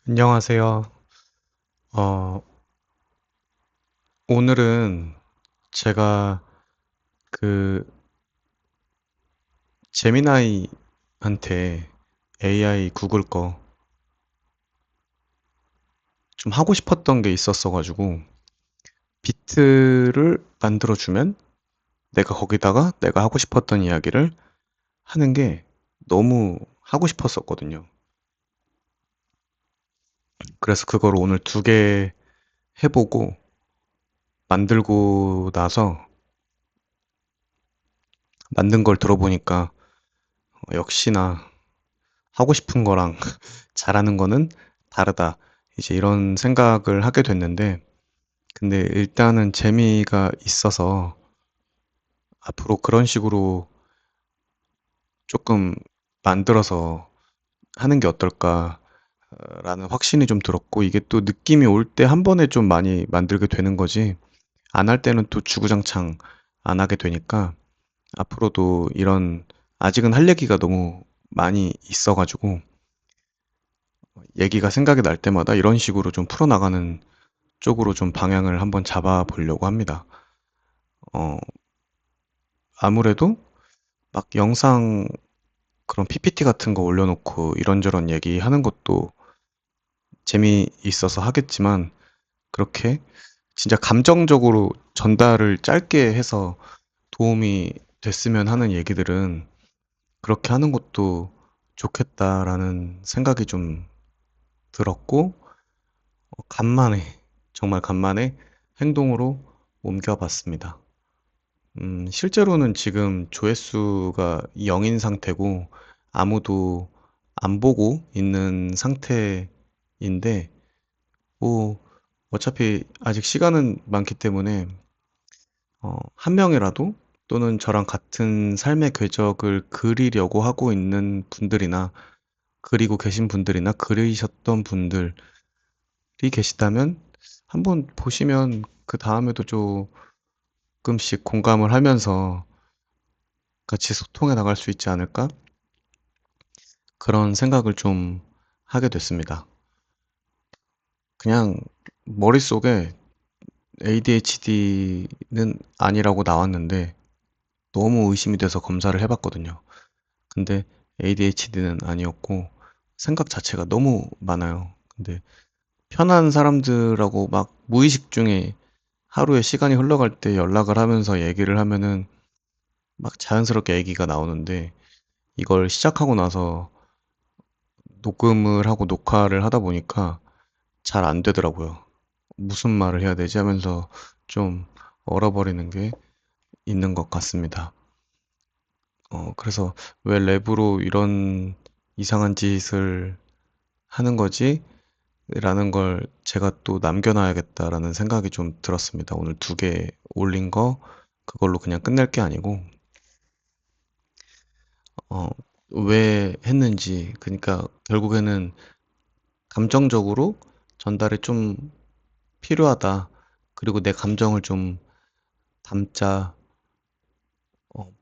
안녕하세요. 어, 오늘은 제가 그 제미나이한테 AI 구글 거 좀 하고 싶었던 게 있었어가지고 비트를 만들어주면 내가 거기다가 내가 하고 싶었던 이야기를 하는 게 너무 하고 싶었었거든요. 그래서 그걸 오늘 2개 해보고 만들고 나서 만든 걸 들어보니까 역시나 하고 싶은 거랑 잘하는 거는 다르다. 이제 이런 생각을 하게 됐는데, 근데 일단은 재미가 있어서 앞으로 그런 식으로 조금 만들어서 하는 게 어떨까라는 확신이 좀 들었고, 이게 또 느낌이 올 때 한 번에 좀 많이 만들게 되는 거지, 안 할 때는 또 주구장창 안 하게 되니까, 앞으로도 이런, 아직은 할 얘기가 너무 많이 있어가지고, 얘기가 생각이 날 때마다 이런 식으로 좀 풀어나가는 쪽으로 좀 방향을 한번 잡아 보려고 합니다. 어, 아무래도 막 영상 그런 PPT 같은 거 올려놓고 이런저런 얘기하는 것도 재미있어서 하겠지만 그렇게 진짜 감정적으로 전달을 짧게 해서 도움이 됐으면 하는 얘기들은 그렇게 하는 것도 좋겠다라는 생각이 좀 들었고, 간만에, 정말 간만에 행동으로 옮겨봤습니다. 실제로는 지금 조회수가 0인 상태고 아무도 안 보고 있는 상태인데, 뭐, 어차피 아직 시간은 많기 때문에, 한 명이라도 또는 저랑 같은 삶의 궤적을 그리려고 하고 있는 분들이나, 그리고 계신 분들이나 그리셨던 분들이 계시다면 한번 보시면 그 다음에도 조금씩 공감을 하면서 같이 소통해 나갈 수 있지 않을까? 그런 생각을 좀 하게 됐습니다. 그냥 머릿속에 ADHD는 아니라고 나왔는데 너무 의심이 돼서 검사를 해봤거든요. 근데 ADHD는 아니었고 생각 자체가 너무 많아요. 근데 편한 사람들하고 막 무의식 중에 하루에 시간이 흘러갈 때 연락을 하면서 얘기를 하면은 막 자연스럽게 얘기가 나오는데 이걸 시작하고 나서 녹음을 하고 녹화를 하다 보니까 잘 안 되더라고요. 무슨 말을 해야 되지 하면서 좀 얼어버리는 게 있는 것 같습니다. 그래서 왜 랩으로 이런 이상한 짓을 하는 거지? 라는 걸 제가 또 남겨놔야겠다라는 생각이 좀 들었습니다. 오늘 2개 올린 거 그걸로 그냥 끝낼 게 아니고, 어, 왜 했는지, 그러니까 결국에는 감정적으로 전달이 좀 필요하다. 그리고 내 감정을 좀 담자.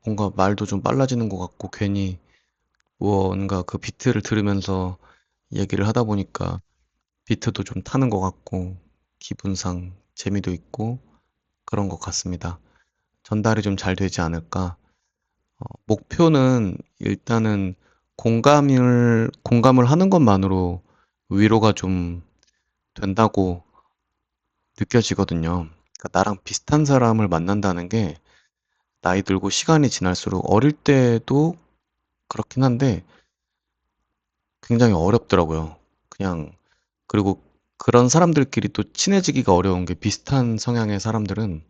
뭔가 말도 좀 빨라지는 것 같고, 괜히 무언가 그 비트를 들으면서 얘기를 하다 보니까 비트도 좀 타는 것 같고, 기분상 재미도 있고, 그런 것 같습니다. 전달이 좀 잘 되지 않을까. 목표는 일단은 공감을 하는 것만으로 위로가 좀 된다고 느껴지거든요. 그러니까 나랑 비슷한 사람을 만난다는 게 나이 들고 시간이 지날수록 어릴 때도 그렇긴 한데 굉장히 어렵더라고요. 그냥, 그리고 그런 사람들끼리 또 친해지기가 어려운 게 비슷한 성향의 사람들은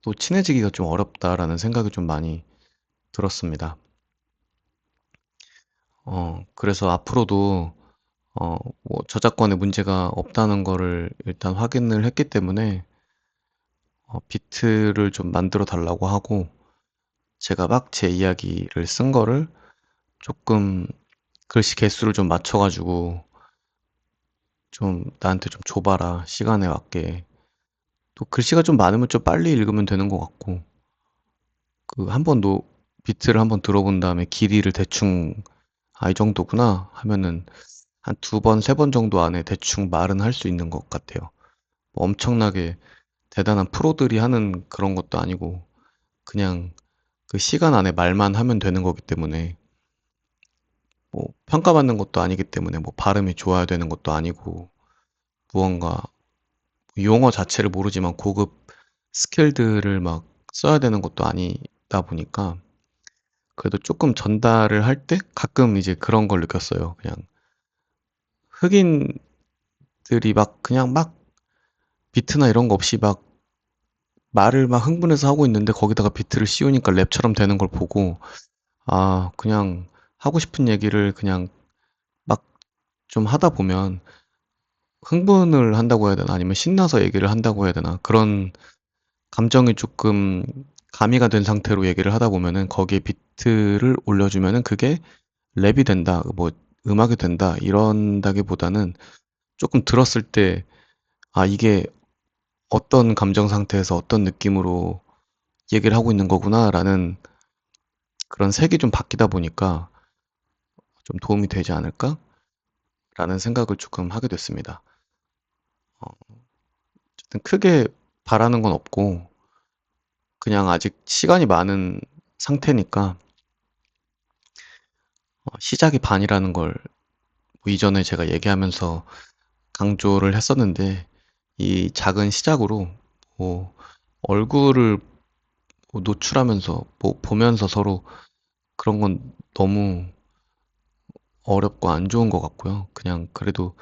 또 친해지기가 좀 어렵다라는 생각이 좀 많이 들었습니다. 그래서 앞으로도 뭐 저작권에 문제가 없다는 거를 일단 확인을 했기 때문에 비트를 좀 만들어 달라고 하고 제가 막 제 이야기를 쓴 거를 조금 글씨 개수를 좀 맞춰가지고 좀 나한테 좀 줘봐라 시간에 맞게. 또 글씨가 좀 많으면 좀 빨리 읽으면 되는 것 같고 그 한 번 비트를 한번 들어본 다음에 길이를 대충 이 정도구나 하면은 한 두 번, 세 번 정도 안에 대충 말은 할 수 있는 것 같아요. 뭐 엄청나게 대단한 프로들이 하는 그런 것도 아니고, 그냥 그 시간 안에 말만 하면 되는 거기 때문에, 뭐 평가받는 것도 아니기 때문에, 뭐 발음이 좋아야 되는 것도 아니고, 무언가 용어 자체를 모르지만 고급 스킬들을 막 써야 되는 것도 아니다 보니까, 그래도 조금 전달을 할 때 가끔 이제 그런 걸 느꼈어요. 그냥 흑인들이 막 그냥 막 비트나 이런 거 없이 막 말을 막 흥분해서 하고 있는데 거기다가 비트를 씌우니까 랩처럼 되는 걸 보고, 아, 그냥 하고 싶은 얘기를 그냥 막 좀 하다 보면 흥분을 한다고 해야 되나 아니면 신나서 얘기를 한다고 해야 되나, 그런 감정이 조금 가미가 된 상태로 얘기를 하다 보면은 거기에 비트를 올려주면은 그게 랩이 된다, 뭐 음악이 된다 이런다기보다는 조금 들었을 때, 아, 이게 어떤 감정 상태에서 어떤 느낌으로 얘기를 하고 있는 거구나라는 그런 색이 좀 바뀌다 보니까 좀 도움이 되지 않을까라는 생각을 조금 하게 됐습니다. 어쨌든 크게 바라는 건 없고, 그냥 아직 시간이 많은 상태니까 시작이 반이라는 걸뭐 이전에 제가 얘기하면서 강조를 했었는데, 이 작은 시작으로 뭐 얼굴을 뭐 노출하면서 뭐 보면서 서로 그런 건 너무 어렵고 안 좋은 것 같고요. 그냥 그래도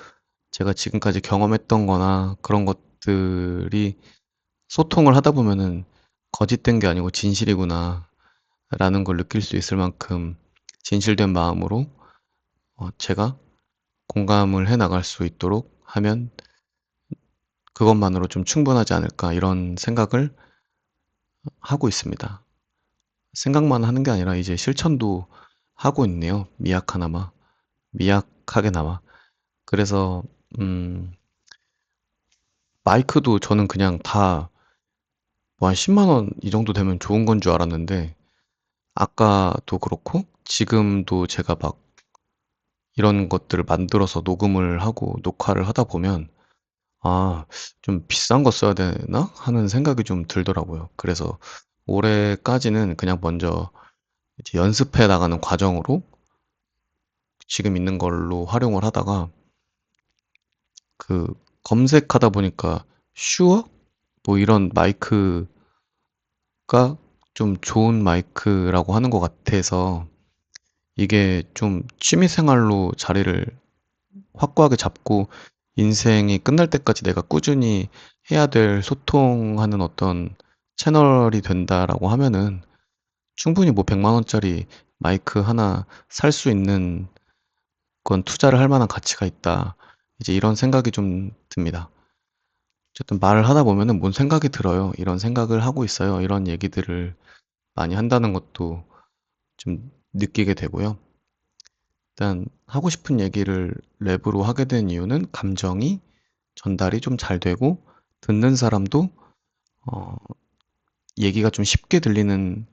제가 지금까지 경험했던 거나 그런 것들이 소통을 하다 보면은 거짓된 게 아니고 진실이구나 라는 걸 느낄 수 있을 만큼 진실된 마음으로 제가 공감을 해 나갈 수 있도록 하면 그것만으로 좀 충분하지 않을까, 이런 생각을 하고 있습니다. 생각만 하는 게 아니라 이제 실천도 하고 있네요. 미약하나마. 미약하게나마. 그래서 마이크도 저는 그냥 다 뭐 한 10만 원 이 정도 되면 좋은 건 줄 알았는데, 아까도 그렇고 지금도 제가 막 이런 것들을 만들어서 녹음을 하고 녹화를 하다 보면, 아, 좀 비싼 거 써야 되나 하는 생각이 좀 들더라고요. 그래서 올해까지는 그냥 먼저 이제 연습해 나가는 과정으로 지금 있는 걸로 활용을 하다가, 그 검색하다 보니까 슈어 뭐 이런 마이크가 좀 좋은 마이크라고 하는 것 같아서, 이게 좀 취미 생활로 자리를 확고하게 잡고 인생이 끝날 때까지 내가 꾸준히 해야 될 소통하는 어떤 채널이 된다라고 하면은 충분히 뭐 100만 원짜리 마이크 하나 살 수 있는 건 투자를 할 만한 가치가 있다. 이제 이런 생각이 좀 듭니다. 어쨌든 말을 하다 보면은 뭔 생각이 들어요. 이런 생각을 하고 있어요. 이런 얘기들을 많이 한다는 것도 좀 느끼게 되고요. 일단 하고 싶은 얘기를 랩으로 하게 된 이유는 감정이 전달이 좀 잘 되고 듣는 사람도 어, 얘기가 좀 쉽게 들리는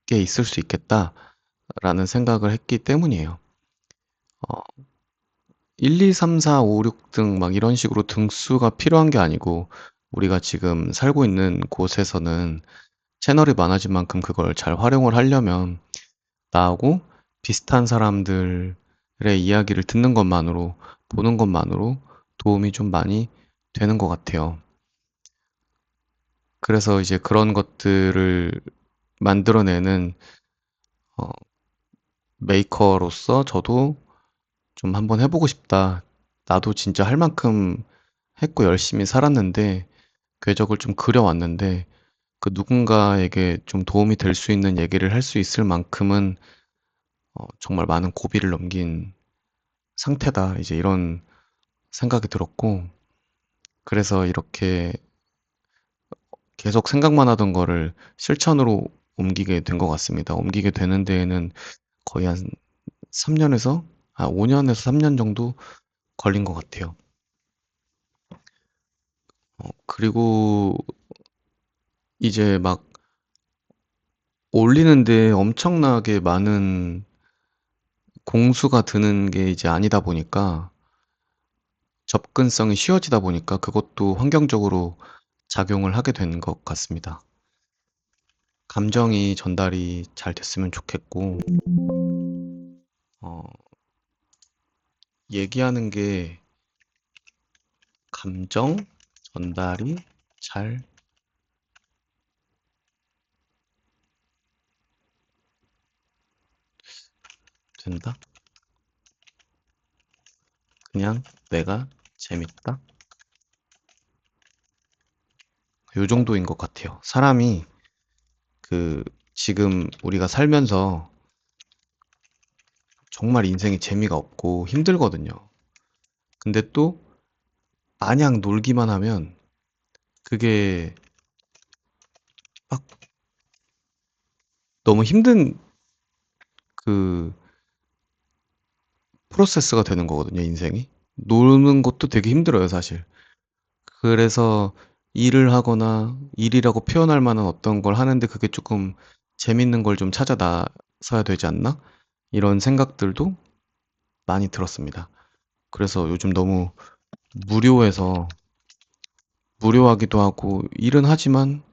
게 있을 수 있겠다라는 생각을 했기 때문이에요. 어, 1, 2, 3, 4, 5, 6 등 막 이런 식으로 등수가 필요한 게 아니고, 우리가 지금 살고 있는 곳에서는 채널이 많아진 만큼 그걸 잘 활용을 하려면 나하고 비슷한 사람들의 이야기를 듣는 것만으로, 보는 것만으로 도움이 좀 많이 되는 것 같아요. 그래서 이제 그런 것들을 만들어내는 어, 메이커로서 저도 좀 한번 해보고 싶다. 나도 진짜 할 만큼 했고 열심히 살았는데, 궤적을 좀 그려왔는데, 그 누군가에게 좀 도움이 될 수 있는 얘기를 할 수 있을 만큼은 정말 많은 고비를 넘긴 상태다. 이제 이런 생각이 들었고, 그래서 이렇게 계속 생각만 하던 거를 실천으로 옮기게 된 것 같습니다. 옮기게 되는 데에는 거의 한 3년에서, 5년에서 3년 정도 걸린 것 같아요. 그리고 이제 막 올리는데 엄청나게 많은 공수가 드는 게 이제 아니다 보니까 접근성이 쉬워지다 보니까 그것도 환경적으로 작용을 하게 된 것 같습니다. 감정이 전달이 잘 됐으면 좋겠고, 어, 얘기하는 게 감정 전달이 잘 된다? 그냥 내가 재밌다? 요 정도인 것 같아요. 사람이 그 지금 우리가 살면서 정말 인생이 재미가 없고 힘들거든요. 근데 또 마냥 놀기만 하면 그게 막 너무 힘든 그 프로세스가 되는 거거든요, 인생이. 노는 것도 되게 힘들어요, 사실. 그래서 일을 하거나 일이라고 표현할 만한 어떤 걸 하는데 그게 조금 재밌는 걸 좀 찾아 나서야 되지 않나? 이런 생각들도 많이 들었습니다. 그래서 요즘 너무 무료해서 무료하기도 하고 일은 하지만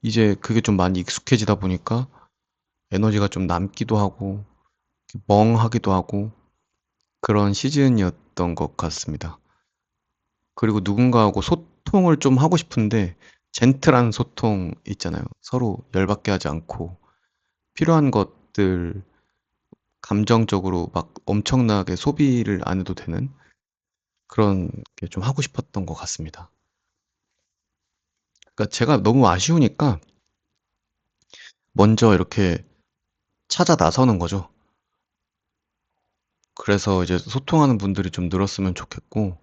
이제 그게 좀 많이 익숙해지다 보니까 에너지가 좀 남기도 하고 멍하기도 하고 그런 시즌이었던 것 같습니다. 그리고 누군가하고 소통을 좀 하고 싶은데 젠틀한 소통 있잖아요. 서로 열받게 하지 않고 필요한 것들 감정적으로 막 엄청나게 소비를 안 해도 되는 그런 게 좀 하고 싶었던 것 같습니다. 그러니까 제가 너무 아쉬우니까 먼저 이렇게 찾아 나서는 거죠. 그래서 이제 소통하는 분들이 좀 늘었으면 좋겠고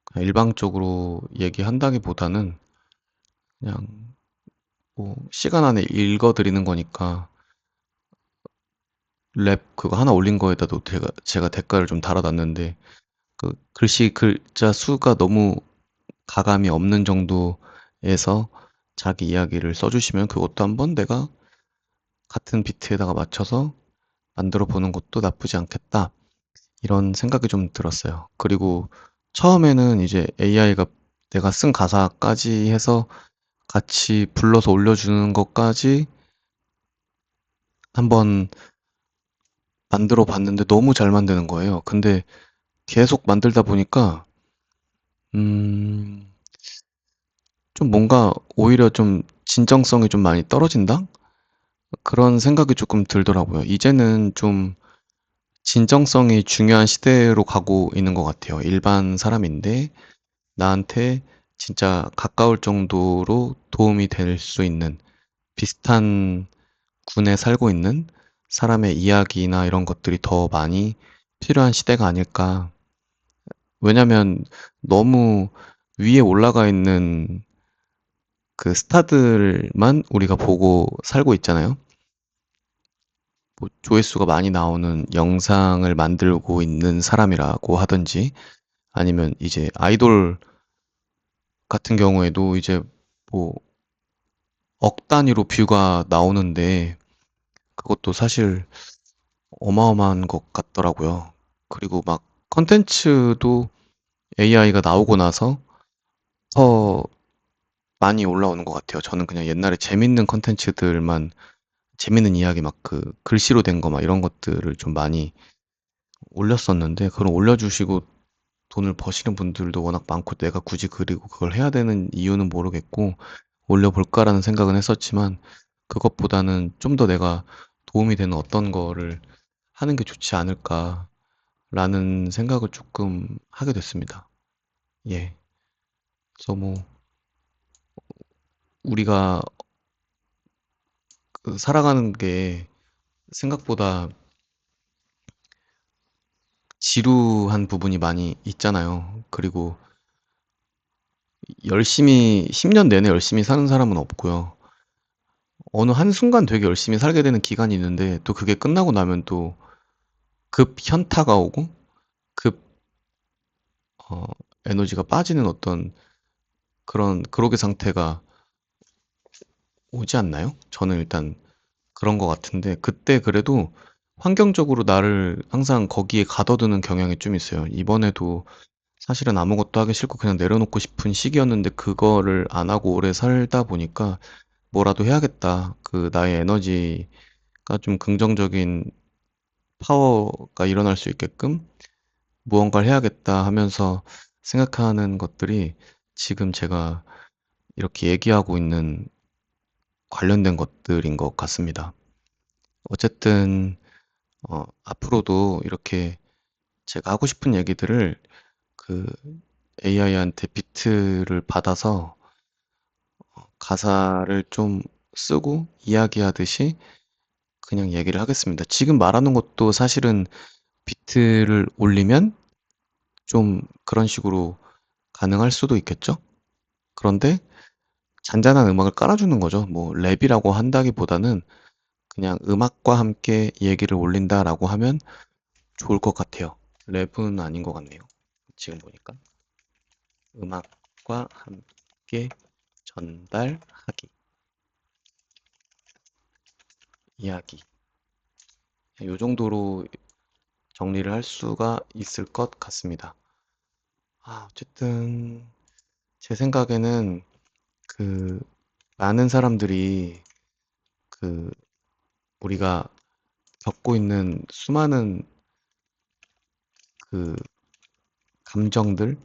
그냥 일방적으로 얘기한다기보다는 그냥 뭐 시간 안에 읽어드리는 거니까 랩 그거 하나 올린 거에다도 제가 댓글을 좀 달아놨는데 그 글씨 글자 수가 너무 가감이 없는 정도에서 자기 이야기를 써주시면 그것도 한번 내가 같은 비트에다가 맞춰서 만들어 보는 것도 나쁘지 않겠다. 이런 생각이 좀 들었어요. 그리고 처음에는 이제 AI가 내가 쓴 가사까지 해서 같이 불러서 올려주는 것까지 한번 만들어 봤는데 너무 잘 만드는 거예요. 근데 계속 만들다 보니까, 음, 좀 뭔가 오히려 좀 진정성이 좀 많이 떨어진다? 그런 생각이 조금 들더라고요. 이제는 좀 진정성이 중요한 시대로 가고 있는 것 같아요. 일반 사람인데 나한테 진짜 가까울 정도로 도움이 될 수 있는 비슷한 군에 살고 있는 사람의 이야기나 이런 것들이 더 많이 필요한 시대가 아닐까. 왜냐면 너무 위에 올라가 있는 그 스타들만 우리가 보고 살고 있잖아요. 뭐 조회수가 많이 나오는 영상을 만들고 있는 사람이라고 하든지 아니면 이제 아이돌 같은 경우에도 이제 뭐 억 단위로 뷰가 나오는데 그것도 사실 어마어마한 것 같더라고요. 그리고 막 컨텐츠도 AI가 나오고 나서 더 많이 올라오는 것 같아요. 저는 그냥 옛날에 재밌는 컨텐츠들만 재밌는 이야기 막 그 글씨로 된 거 막 이런 것들을 좀 많이 올렸었는데 그걸 올려주시고 돈을 버시는 분들도 워낙 많고 내가 굳이 그리고 그걸 해야 되는 이유는 모르겠고 올려볼까라는 생각은 했었지만 그것보다는 좀 더 내가 도움이 되는 어떤 거를 하는 게 좋지 않을까라는 생각을 조금 하게 됐습니다. 예. 그래서 뭐 우리가 그 살아가는 게 생각보다 지루한 부분이 많이 있잖아요. 그리고 열심히 10년 내내 열심히 사는 사람은 없고요. 어느 한순간 되게 열심히 살게 되는 기간이 있는데 또 그게 끝나고 나면 또 급 현타가 오고 급 어, 에너지가 빠지는 어떤 그런 그로기 상태가 오지 않나요? 저는 일단 그런 것 같은데 그때 그래도 환경적으로 나를 항상 거기에 가둬두는 경향이 좀 있어요. 이번에도 사실은 아무것도 하기 싫고 그냥 내려놓고 싶은 시기였는데 그거를 안 하고 오래 살다 보니까 뭐라도 해야겠다. 그 나의 에너지가 좀 긍정적인 파워가 일어날 수 있게끔 무언가를 해야겠다 하면서 생각하는 것들이 지금 제가 이렇게 얘기하고 있는 관련된 것들인 것 같습니다. 어쨌든 앞으로도 이렇게 제가 하고 싶은 얘기들을 그 AI한테 비트를 받아서 가사를 좀 쓰고 이야기하듯이 그냥 얘기를 하겠습니다. 지금 말하는 것도 사실은 비트를 올리면 좀 그런 식으로 가능할 수도 있겠죠? 그런데 잔잔한 음악을 깔아주는 거죠. 뭐 랩이라고 한다기보다는 그냥 음악과 함께 얘기를 올린다라고 하면 좋을 것 같아요. 랩은 아닌 것 같네요. 지금 보니까. 음악과 함께 전달하기, 이야기. 이 정도로 정리를 할 수가 있을 것 같습니다. 어쨌든 제 생각에는 그 많은 사람들이 그 우리가 겪고 있는 수많은 그 감정들,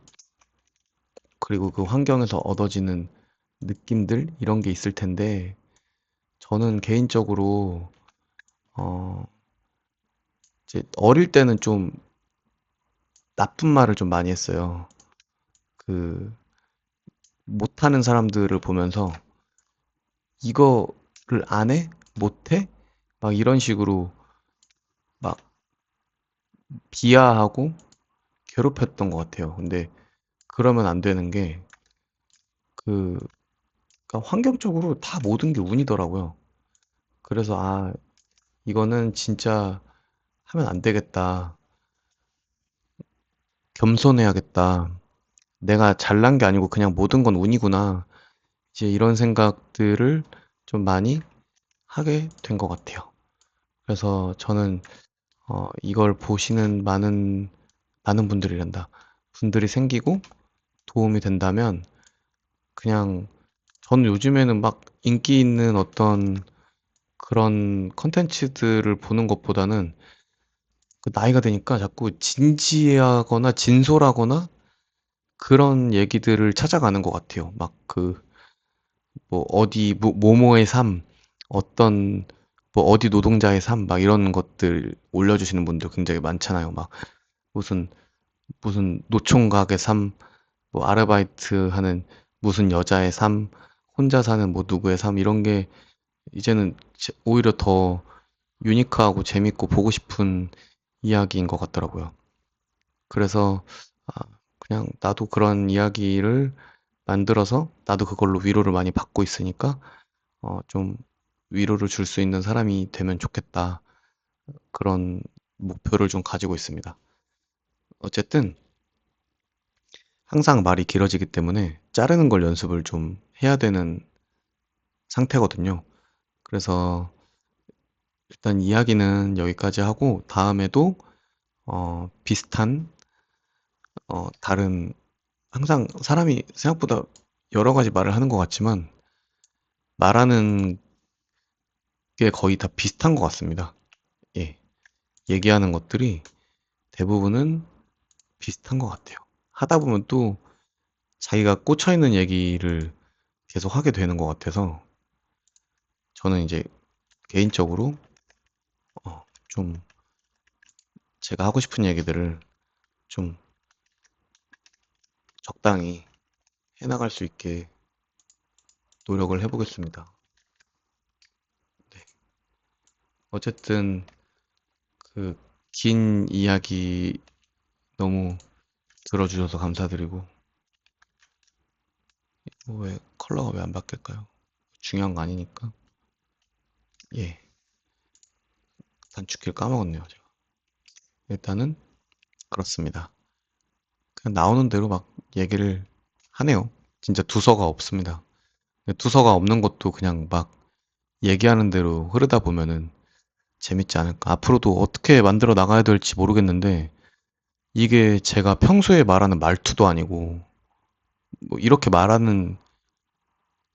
그리고 그 환경에서 얻어지는 느낌들, 이런 게 있을 텐데, 저는 개인적으로, 어, 이제 어릴 때는 좀 나쁜 말을 좀 많이 했어요. 그, 못하는 사람들을 보면서, 이거를 안 해? 못해? 막 이런 식으로 막 비하하고 괴롭혔던 것 같아요. 근데 그러면 안 되는 게, 그, 그러니까 환경적으로 다 모든 게 운이더라고요. 그래서, 이거는 진짜 하면 안 되겠다. 겸손해야겠다. 내가 잘난 게 아니고 그냥 모든 건 운이구나. 이제 이런 생각들을 좀 많이 하게 된 것 같아요. 그래서 저는 이걸 보시는 많은 분들이란다. 분들이 생기고 도움이 된다면 그냥 저는 요즘에는 막 인기 있는 어떤 그런 컨텐츠들을 보는 것보다는 그 나이가 되니까 자꾸 진지하거나 진솔하거나 그런 얘기들을 찾아가는 것 같아요. 막 뭐 어디 모모의 삶, 어떤 뭐 어디 노동자의 삶, 막 이런 것들 올려주시는 분들 굉장히 많잖아요. 막 무슨 무슨 노총각의 삶, 뭐 아르바이트 하는 무슨 여자의 삶, 혼자 사는 뭐 누구의 삶 이런 게 이제는 오히려 더 유니크하고 재밌고 보고 싶은 이야기인 것 같더라고요. 그래서 아, 그냥 나도 그런 이야기를 만들어서 나도 그걸로 위로를 많이 받고 있으니까 좀 위로를 줄 수 있는 사람이 되면 좋겠다. 그런 목표를 좀 가지고 있습니다. 어쨌든 항상 말이 길어지기 때문에 자르는 걸 연습을 좀 해야 되는 상태거든요. 그래서 일단 이야기는 여기까지 하고 다음에도 비슷한 다른 항상 사람이 생각보다 여러 가지 말을 하는 것 같지만 말하는 게 거의 다 비슷한 것 같습니다. 예, 얘기하는 것들이 대부분은 비슷한 것 같아요. 하다 보면 또 자기가 꽂혀 있는 얘기를 계속 하게 되는 것 같아서 저는 이제 개인적으로 좀 제가 하고 싶은 얘기들을 좀 적당히 해나갈 수 있게 노력을 해보겠습니다. 네. 어쨌든 그 긴 이야기 너무 들어주셔서 감사드리고 왜 컬러가 왜 안 바뀔까요? 중요한 거 아니니까. 예, 단축키를 까먹었네요, 제가. 일단은 그렇습니다. 그냥 나오는 대로 막 얘기를 하네요. 진짜 두서가 없습니다. 두서가 없는 것도 그냥 막 얘기하는 대로 흐르다 보면은 재밌지 않을까. 앞으로도 어떻게 만들어 나가야 될지 모르겠는데, 이게 제가 평소에 말하는 말투도 아니고, 뭐 이렇게 말하는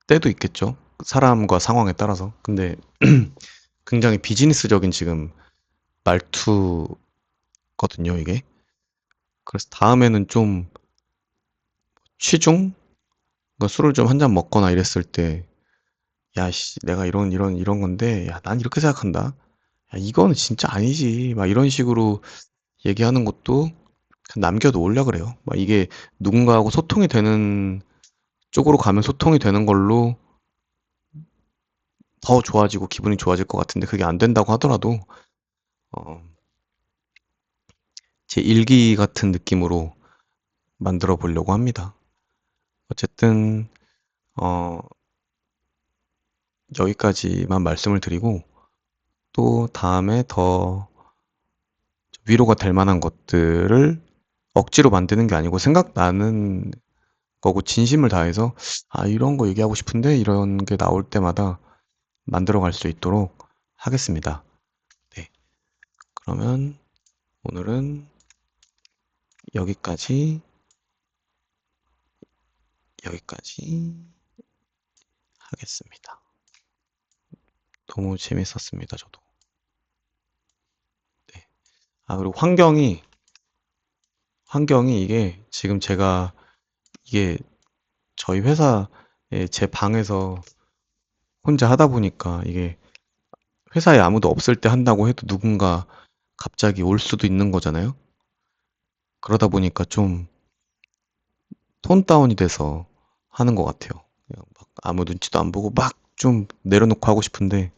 때도 있겠죠. 사람과 상황에 따라서. 근데 굉장히 비즈니스적인 지금 말투거든요, 이게. 그래서 다음에는 좀 취중? 그러니까 술을 좀 한 잔 먹거나 이랬을 때, 야, 씨, 내가 이런 건데, 야, 난 이렇게 생각한다. 야, 이거는 진짜 아니지. 막 이런 식으로 얘기하는 것도 남겨놓으려 그래요. 막 이게 누군가하고 소통이 되는 쪽으로 가면 소통이 되는 걸로 더 좋아지고 기분이 좋아질 것 같은데 그게 안 된다고 하더라도 어, 제 일기 같은 느낌으로 만들어 보려고 합니다. 어쨌든 어, 여기까지만 말씀을 드리고 또 다음에 더 위로가 될 만한 것들을 억지로 만드는 게 아니고 생각나는 거고 진심을 다해서 아, 이런 거 얘기하고 싶은데 이런 게 나올 때마다 만들어 갈 수 있도록 하겠습니다. 네. 그러면 오늘은 여기까지, 여기까지 하겠습니다. 너무 재밌었습니다, 저도. 네. 아, 그리고 환경이 이게 지금 제가 이게 저희 회사에 제 방에서 혼자 하다 보니까 이게 회사에 아무도 없을 때 한다고 해도 누군가 갑자기 올 수도 있는 거잖아요. 그러다 보니까 좀 톤 다운이 돼서 하는 것 같아요. 그냥 막 아무 눈치도 안 보고 막 좀 내려놓고 하고 싶은데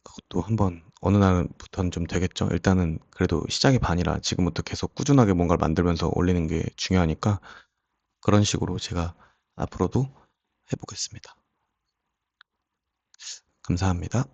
그것도 한번 어느 날부터는 좀 되겠죠. 일단은 그래도 시작이 반이라 지금부터 계속 꾸준하게 뭔가를 만들면서 올리는 게 중요하니까 그런 식으로 제가 앞으로도 해보겠습니다. 감사합니다.